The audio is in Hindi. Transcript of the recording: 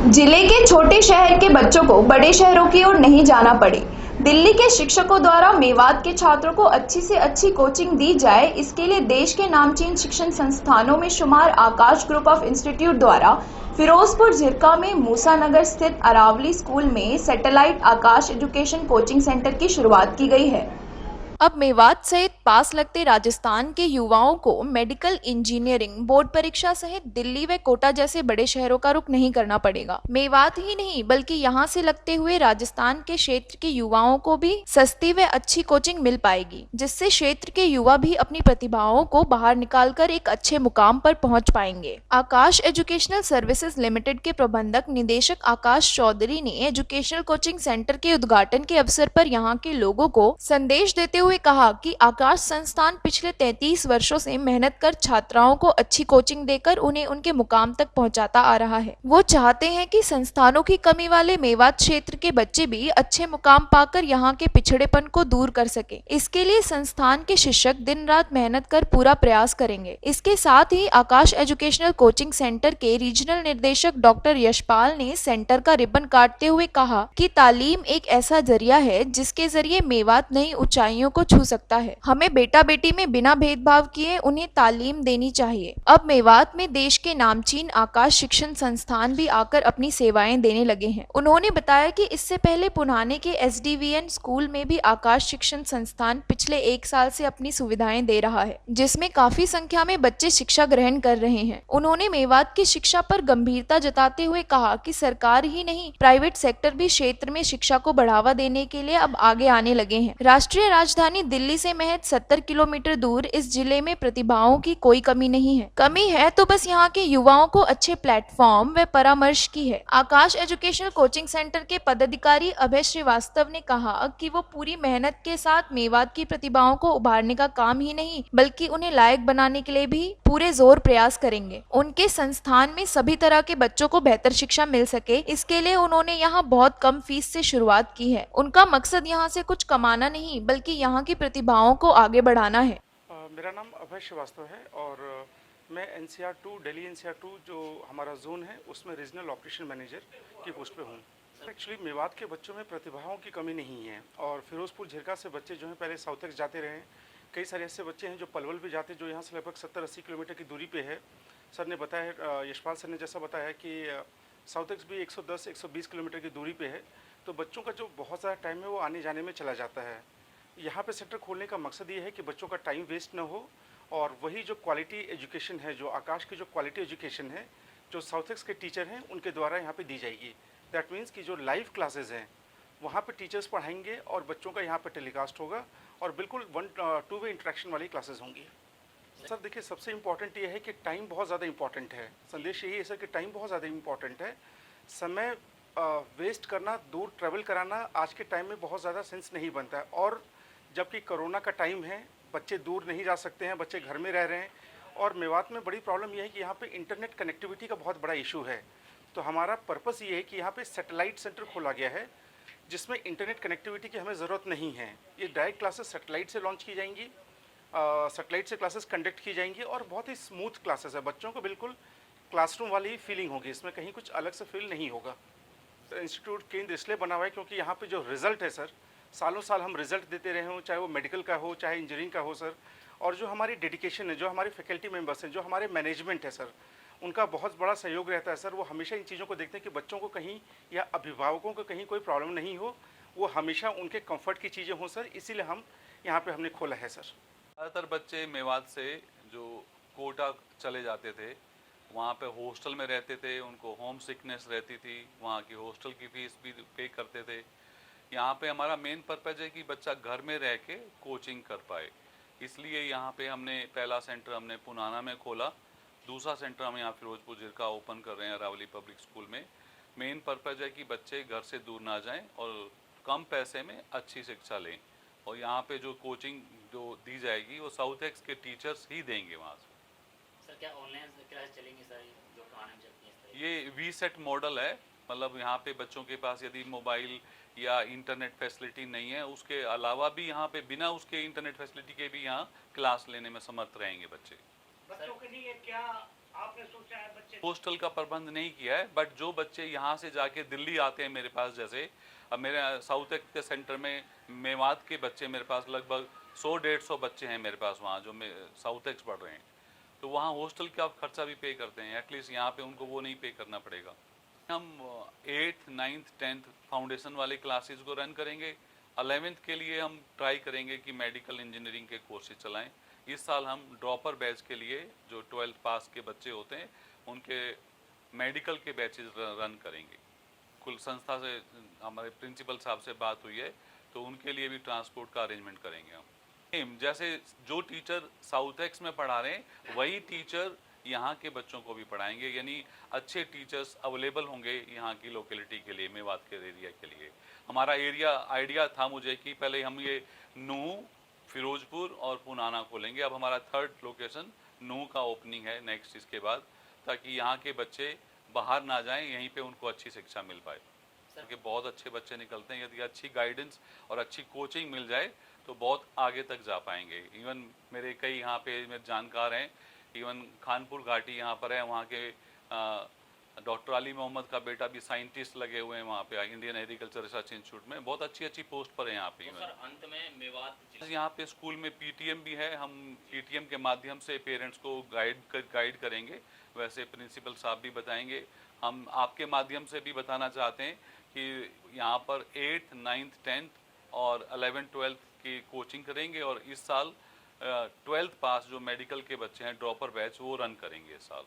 जिले के छोटे शहर के बच्चों को बड़े शहरों की ओर नहीं जाना पड़े। दिल्ली के शिक्षकों द्वारा मेवात के छात्रों को अच्छी से अच्छी कोचिंग दी जाए, इसके लिए देश के नामचीन शिक्षण संस्थानों में शुमार आकाश ग्रुप ऑफ इंस्टीट्यूट द्वारा फिरोजपुर झिरका में मूसा नगर स्थित अरावली स्कूल में सैटेलाइट आकाश एजुकेशन कोचिंग सेंटर की शुरुआत की गई है। अब मेवात सहित पास लगते राजस्थान के युवाओं को मेडिकल इंजीनियरिंग बोर्ड परीक्षा सहित दिल्ली व कोटा जैसे बड़े शहरों का रुख नहीं करना पड़ेगा। मेवात ही नहीं बल्कि यहाँ से लगते हुए राजस्थान के क्षेत्र के युवाओं को भी सस्ती व अच्छी कोचिंग मिल पाएगी, जिससे क्षेत्र के युवा भी अपनी प्रतिभाओं को बाहर निकालकर एक अच्छे मुकाम पर पहुंच पाएंगे। आकाश एजुकेशनल सर्विसेज लिमिटेड के प्रबंधक निदेशक आकाश चौधरी ने एजुकेशनल कोचिंग सेंटर के उद्घाटन के अवसर पर यहाँ के लोगों को संदेश देते हुए कहा कि आकाश संस्थान पिछले 33 वर्षों से मेहनत कर छात्राओं को अच्छी कोचिंग देकर उन्हें उनके मुकाम तक पहुंचाता आ रहा है। वो चाहते हैं कि संस्थानों की कमी वाले मेवात क्षेत्र के बच्चे भी अच्छे मुकाम पाकर यहाँ के पिछड़ेपन को दूर कर सके। इसके लिए संस्थान के शिक्षक दिन रात मेहनत कर पूरा प्रयास करेंगे। इसके साथ ही आकाश एजुकेशनल कोचिंग सेंटर के रीजनल निर्देशक डॉक्टर यशपाल ने सेंटर का रिबन काटते हुए कहा कि तालीम एक ऐसा जरिया है जिसके जरिए मेवात नई ऊंचाइयों को छू सकता है। हमें बेटा बेटी में बिना भेदभाव किए उन्हें तालीम देनी चाहिए। अब मेवात में देश के नामचीन आकाश शिक्षण संस्थान भी आकर अपनी सेवाएं देने लगे हैं। उन्होंने बताया कि इससे पहले पुनाने के SDVN स्कूल में भी आकाश शिक्षण संस्थान पिछले 1 साल से अपनी सुविधाएं दे रहा है, जिसमें काफी संख्या में बच्चे शिक्षा ग्रहण कर रहे हैं। उन्होंने मेवात की शिक्षा पर गंभीरता जताते हुए कहा कि सरकार ही नहीं प्राइवेट सेक्टर भी क्षेत्र में शिक्षा को बढ़ावा देने के लिए अब आगे आने लगे हैं। राष्ट्रीय राजधानी दिल्ली से महज 70 किलोमीटर दूर इस जिले में प्रतिभाओं की कोई कमी नहीं है। कमी है तो बस यहाँ के युवाओं को अच्छे प्लेटफॉर्म व परामर्श की है। आकाश एजुकेशनल कोचिंग सेंटर के पदाधिकारी अभय श्रीवास्तव ने कहा कि वो पूरी मेहनत के साथ मेवात की प्रतिभाओं को उभारने का काम ही नहीं बल्कि उन्हें लायक बनाने के लिए भी पूरे जोर प्रयास करेंगे। उनके संस्थान में सभी तरह के बच्चों को बेहतर शिक्षा मिल सके, इसके लिए उन्होंने यहाँ बहुत कम फीस से शुरुआत की है। उनका मकसद यहाँ से कुछ कमाना नहीं बल्कि यहाँ की प्रतिभाओं को आगे बढ़ाना है। मेरा नाम अभय श्रीवास्तव है और मैं NCR2 दिल्ली NCR2 जो हमारा जोन है उसमें रीजनल ऑपरेशन मैनेजर की पोस्ट पे हूँ। एक्चुअली मेवात के बच्चों में प्रतिभाओं की कमी नहीं है और फिरोजपुर झिरका से बच्चे जो हैं पहले साउथ तक जाते रहे हैं। कई सारे ऐसे बच्चे हैं जो पलवल भी जाते, जो यहाँ से लगभग 70-80 किलोमीटर की दूरी पे है। सर ने बताया, यशपाल सर ने जैसा बताया कि साउथ एक्स भी 110-120 किलोमीटर की दूरी पे है, तो बच्चों का जो बहुत ज़्यादा टाइम है वो आने जाने में चला जाता है। यहाँ पे सेंटर खोलने का मकसद ये है कि बच्चों का टाइम वेस्ट ना हो और वही जो क्वालिटी एजुकेशन है, जो आकाश की जो क्वालिटी एजुकेशन है, जो साउथ एक्स के टीचर हैं उनके द्वारा यहाँ पे दी जाएगी। दैट मीन्स कि जो लाइव क्लासेस हैं वहाँ पे टीचर्स पढ़ाएंगे और बच्चों का यहाँ पे टेलीकास्ट होगा और बिल्कुल 1-2 वे इंटरेक्शन वाली क्लासेस होंगी। सर देखिए, सबसे इम्पॉर्टेंट ये है कि टाइम बहुत ज़्यादा इम्पॉर्टेंट है। संदेश यही है सर कि टाइम बहुत ज़्यादा इम्पॉर्टेंट है। समय वेस्ट करना, दूर ट्रैवल कराना आज के टाइम में बहुत ज़्यादा सेंस नहीं बनता है। और जबकि कोरोना का टाइम है, बच्चे दूर नहीं जा सकते हैं, बच्चे घर में रह रहे हैं और मेवात में बड़ी प्रॉब्लम यह है कि यहाँ पे इंटरनेट कनेक्टिविटी का बहुत बड़ा इशू है। तो हमारा पर्पस ये है कि यहाँ पे सैटेलाइट सेंटर खोला गया है जिसमें इंटरनेट कनेक्टिविटी की हमें ज़रूरत नहीं है। ये डायरेक्ट क्लासेस सैटेलाइट से लॉन्च की जाएंगी, सैटेलाइट से क्लासेस कंडक्ट की जाएंगी और बहुत ही स्मूथ क्लासेस है। बच्चों को बिल्कुल क्लासरूम वाली ही फीलिंग होगी, इसमें कहीं कुछ अलग से फील नहीं होगा। तो इंस्टीट्यूट केंद्र इसलिए बना हुआ है क्योंकि यहाँ पे जो रिज़ल्ट है सर, सालों साल हम रिज़ल्ट देते रहे हों, चाहे वो मेडिकल का हो चाहे इंजीनियरिंग का हो सर। और जो हमारी डेडिकेशन है, जो हमारे फैकल्टी मेंबर्स हैं, जो हमारे मैनेजमेंट है सर, उनका बहुत बड़ा सहयोग रहता है सर। वो हमेशा इन चीज़ों को देखते हैं कि बच्चों को कहीं या अभिभावकों को कहीं कोई प्रॉब्लम नहीं हो, वो हमेशा उनके कंफर्ट की चीज़ें हों सर। इसीलिए हम यहाँ पे हमने खोला है सर। ज़्यादातर बच्चे मेवात से जो कोटा चले जाते थे, वहाँ पे हॉस्टल में रहते थे, उनको होम सिकनेस रहती थी, वहाँ की हॉस्टल की फीस भी पे करते थे। यहाँ पे हमारा मेन पर्पज़ है कि बच्चा घर में रह के कोचिंग कर पाए, इसलिए यहाँ पे हमने पहला सेंटर हमने पुनाना में खोला, दूसरा सेंटर हम यहाँ फिरोजपुर झिरका ओपन कर रहे हैं अरावली पब्लिक स्कूल में। मेन पर्पज़ है कि बच्चे घर से दूर ना जाएं और कम पैसे में अच्छी शिक्षा लें। और यहाँ पे जो कोचिंग जो दी जाएगी वो साउथ एक्स के टीचर्स ही देंगे वहाँ से। सर क्या ऑनलाइन क्लास चलेंगी सर, जो पुराने में चलती है? ये VSET मॉडल है, मतलब यहाँ पे बच्चों के पास यदि मोबाइल या इंटरनेट फैसिलिटी नहीं है, उसके अलावा भी यहाँ पे बिना उसके इंटरनेट फैसिलिटी के भी यहाँ क्लास लेने में समर्थ रहेंगे बच्चे। बच्चों के लिए क्या आपने सोचा है बच्चे हॉस्टल का प्रबंध नहीं किया है, बट जो बच्चे यहाँ से जाके दिल्ली आते हैं मेरे पास, जैसे अब मेरे साउथ एक्स के सेंटर में मेवात के बच्चे मेरे पास लगभग 100-150 बच्चे हैं मेरे पास वहाँ, जो साउथ एक्स पढ़ रहे हैं, तो वहाँ हॉस्टल का खर्चा भी पे करते हैं। एटलीस्ट यहाँ पे उनको वो नहीं पे करना पड़ेगा। हम 8th 9th 10th फाउंडेशन वाले क्लासेस को रन करेंगे। 11th के लिए हम ट्राई करेंगे कि मेडिकल इंजीनियरिंग के कोर्सेज चलाएं। इस साल हम ड्रॉपर बैच के लिए जो 12th पास के बच्चे होते हैं उनके मेडिकल के बैचेज रन करेंगे। कुल संस्था से हमारे प्रिंसिपल साहब से बात हुई है, तो उनके लिए भी ट्रांसपोर्ट का अरेंजमेंट करेंगे हम। जैसे जो टीचर साउथ एक्स में पढ़ा रहे हैं वही टीचर यहाँ के बच्चों को भी पढ़ाएंगे, यानी अच्छे टीचर्स अवेलेबल होंगे यहाँ की लोकेलिटी के लिए, मेवात के एरिया के लिए। हमारा आइडिया था मुझे कि पहले हम ये नूह, फिरोजपुर और पुनाना खोलेंगे। अब हमारा 3rd लोकेशन नूह का ओपनिंग है नेक्स्ट इसके बाद, ताकि यहाँ के बच्चे बाहर ना जाएं, यहीं पे उनको अच्छी शिक्षा मिल पाए। क्योंकि बहुत अच्छे बच्चे निकलते हैं, यदि अच्छी गाइडेंस और अच्छी कोचिंग मिल जाए तो बहुत आगे तक जा पाएंगे। इवन मेरे कई यहाँ पे मेरे जानकार हैं, इवन खानपुर घाटी यहाँ पर है, वहाँ के डॉक्टर अली मोहम्मद का बेटा भी साइंटिस्ट लगे हुए हैं वहाँ पे इंडियन एग्रीकल्चर रिसर्च इंस्टीट्यूट में, बहुत अच्छी पोस्ट पर है यहाँ पे। तो सर अंत में मेवात यहाँ पे स्कूल में पीटीएम भी है, हम पीटीएम के माध्यम से पेरेंट्स को गाइड करेंगे, वैसे प्रिंसिपल साहब भी बताएंगे। हम आपके माध्यम से भी बताना चाहते हैं कि यहाँ पर 8th 9th 10th और 11th 12th की कोचिंग करेंगे, और इस साल 12th पास जो मेडिकल के बच्चे हैं ड्रॉपर बैच वो रन करेंगे इस साल।